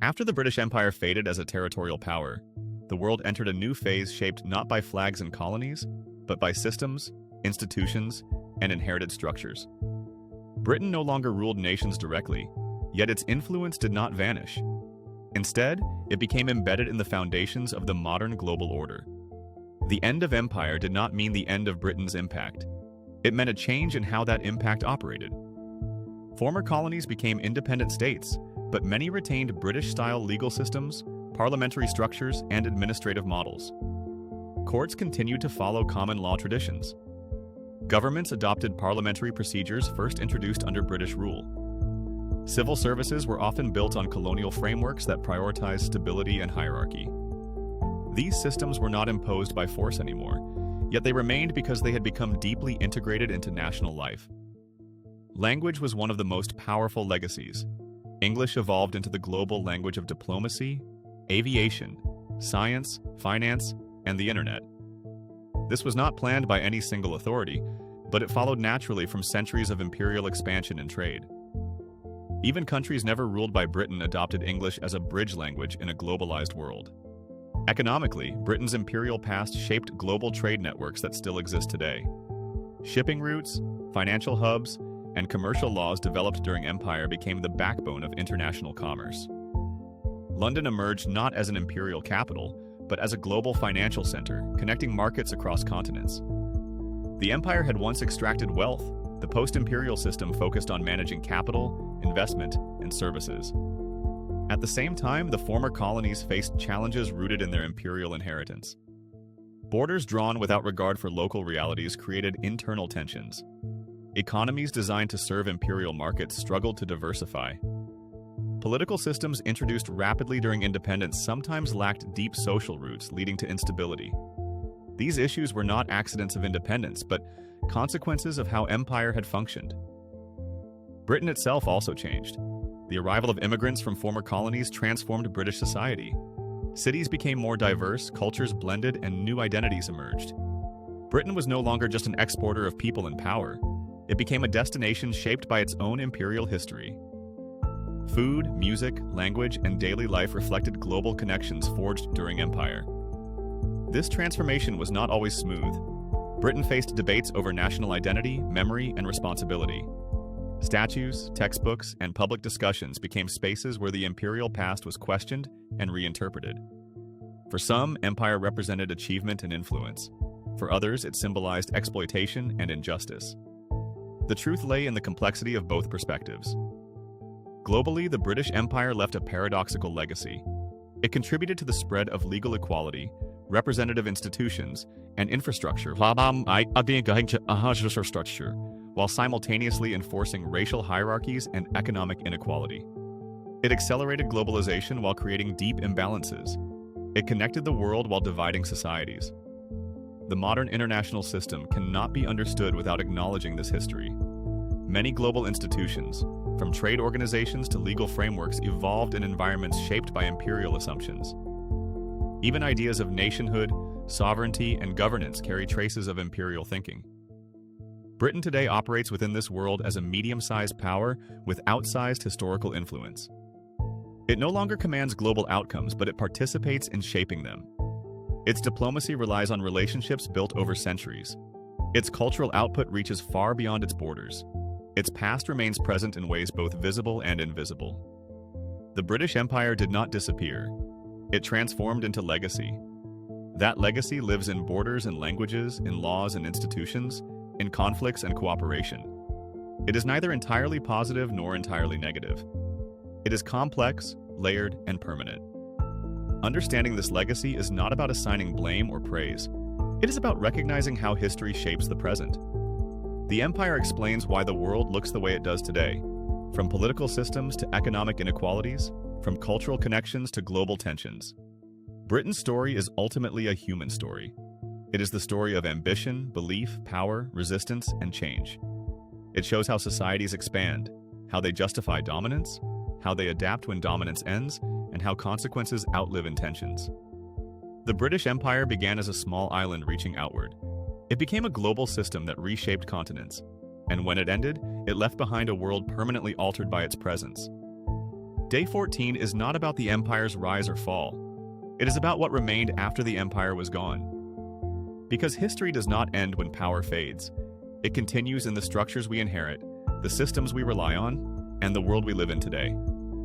After the British Empire faded as a territorial power, the world entered a new phase shaped not by flags and colonies, but by systems, institutions, and inherited structures. Britain no longer ruled nations directly, yet its influence did not vanish. Instead, it became embedded in the foundations of the modern global order. The end of empire did not mean the end of Britain's impact. It meant a change in how that impact operated. Former colonies became independent states, but many retained British-style legal systems, parliamentary structures, and administrative models. Courts continued to follow common law traditions. Governments adopted parliamentary procedures first introduced under British rule. Civil services were often built on colonial frameworks that prioritized stability and hierarchy. These systems were not imposed by force anymore, yet they remained because they had become deeply integrated into national life. Language was one of the most powerful legacies. English evolved into the global language of diplomacy, aviation, science, finance, and the internet. This was not planned by any single authority, but it followed naturally from centuries of imperial expansion and trade. Even countries never ruled by Britain adopted English as a bridge language in a globalized world. Economically, Britain's imperial past shaped global trade networks that still exist today. Shipping routes, financial hubs, and commercial laws developed during empire became the backbone of international commerce. London emerged not as an imperial capital, but as a global financial center, connecting markets across continents. The empire had once extracted wealth. The post-imperial system focused on managing capital, investment, and services. At the same time, the former colonies faced challenges rooted in their imperial inheritance. Borders drawn without regard for local realities created internal tensions. Economies designed to serve imperial markets struggled to diversify. Political systems introduced rapidly during independence sometimes lacked deep social roots, leading to instability. These issues were not accidents of independence, but consequences of how empire had functioned. Britain itself also changed. The arrival of immigrants from former colonies transformed British society. Cities became more diverse, cultures blended, and new identities emerged. Britain was no longer just an exporter of people and power. It became a destination shaped by its own imperial history. Food, music, language, and daily life reflected global connections forged during empire. This transformation was not always smooth. Britain faced debates over national identity, memory, and responsibility. Statues, textbooks, and public discussions became spaces where the imperial past was questioned and reinterpreted. For some, empire represented achievement and influence. For others, it symbolized exploitation and injustice. The truth lay in the complexity of both perspectives. Globally, the British Empire left a paradoxical legacy. It contributed to the spread of legal equality, representative institutions, and infrastructure, while simultaneously enforcing racial hierarchies and economic inequality. It accelerated globalization while creating deep imbalances. It connected the world while dividing societies. The modern international system cannot be understood without acknowledging this history. Many global institutions, from trade organizations to legal frameworks, evolved in environments shaped by imperial assumptions. Even ideas of nationhood, sovereignty, and governance carry traces of imperial thinking. Britain today operates within this world as a medium-sized power with outsized historical influence. It no longer commands global outcomes, but it participates in shaping them. Its diplomacy relies on relationships built over centuries. Its cultural output reaches far beyond its borders. Its past remains present in ways both visible and invisible. The British Empire did not disappear. It transformed into legacy. That legacy lives in borders and languages, in laws and institutions, in conflicts and cooperation. It is neither entirely positive nor entirely negative. It is complex, layered, and permanent. Understanding this legacy is not about assigning blame or praise. It is about recognizing how history shapes the present. The empire explains why the world looks the way it does today, from political systems to economic inequalities, from cultural connections to global tensions. Britain's story is ultimately a human story. It is the story of ambition, belief, power, resistance, and change. It shows how societies expand, how they justify dominance, how they adapt when dominance ends, and how consequences outlive intentions. The British Empire began as a small island reaching outward. It became a global system that reshaped continents, and when it ended, it left behind a world permanently altered by its presence. Day 14 is not about the empire's rise or fall. It is about what remained after the empire was gone. Because history does not end when power fades. It continues in the structures we inherit, the systems we rely on, and the world we live in today.